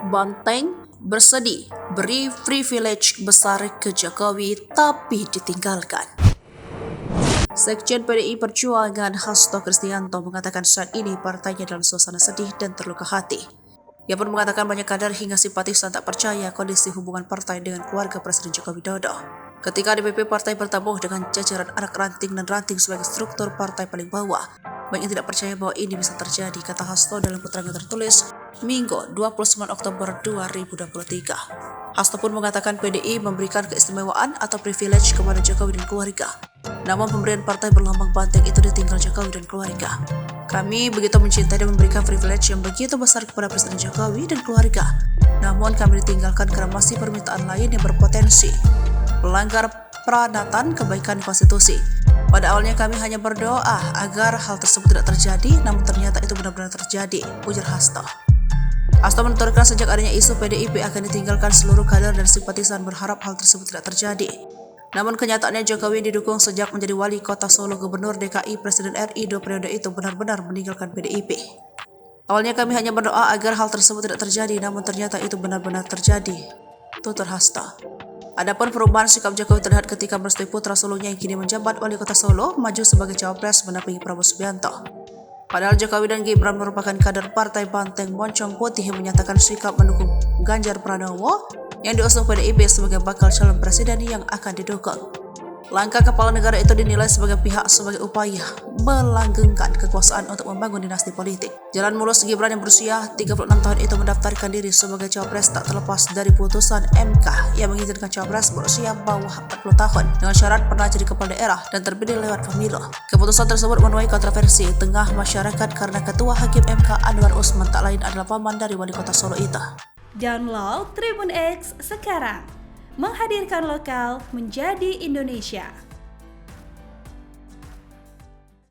Banteng bersedih beri privilege besar ke Jokowi tapi ditinggalkan. Sekjen PDI Perjuangan Hasto Kristianto mengatakan saat ini partainya dalam suasana sedih dan terluka hati. Ia pun mengatakan banyak kader hingga simpatisan tak percaya kondisi hubungan partai dengan keluarga Presiden Joko Widodo. Ketika DPP partai bertemu dengan jajaran anak ranting dan ranting sebagai struktur partai paling bawah, banyak yang tidak percaya bahwa ini bisa terjadi, kata Hasto dalam keterangan tertulis Minggu 29 Oktober 2023. Hasto pun mengatakan PDI memberikan keistimewaan atau privilege kepada Jokowi dan keluarga. Namun pemberian partai berlambang banteng itu ditinggal Jokowi dan keluarga. Kami begitu mencintai dan memberikan privilege yang begitu besar kepada Presiden Jokowi dan keluarga. Namun kami ditinggalkan karena masih permintaan lain yang berpotensi melanggar peranatan kebaikan konstitusi. Pada awalnya kami hanya berdoa agar hal tersebut tidak terjadi, namun ternyata itu benar-benar terjadi, ujar Hasto. Hasto menuturkan sejak adanya isu PDIP akan ditinggalkan, seluruh kader dan simpatisan berharap hal tersebut tidak terjadi. Namun kenyataannya Jokowi yang didukung sejak menjadi wali kota Solo, gubernur DKI, Presiden RI 2 periode itu benar-benar meninggalkan PDIP. Awalnya kami hanya berdoa agar hal tersebut tidak terjadi, namun ternyata itu benar-benar terjadi, tutur Hasto. Adapun perubahan sikap Jokowi terlihat ketika merestui putra sulungnya yang kini menjabat wali kota Solo maju sebagai cawapres mendampingi Prabowo Subianto. Padahal Jokowi dan Gibran merupakan kader partai Banteng Moncong Putih yang menyatakan sikap mendukung Ganjar Pranowo yang diusung PDIP sebagai bakal calon presiden yang akan didukung. Langkah kepala negara itu dinilai sebagai pihak sebagai upaya melanggengkan kekuasaan untuk membangun dinasti politik. Jalan mulus Gibran yang berusia 36 tahun itu mendaftarkan diri sebagai cawapres tak terlepas dari putusan MK yang mengizinkan cawapres berusia bawah 40 tahun dengan syarat pernah jadi kepala daerah dan terpilih lewat pemilu. Keputusan tersebut menuai kontroversi tengah masyarakat karena ketua Hakim MK Anwar Usman tak lain adalah paman dari wali kota Solo itu. Download Tribun X sekarang. Menghadirkan lokal menjadi Indonesia.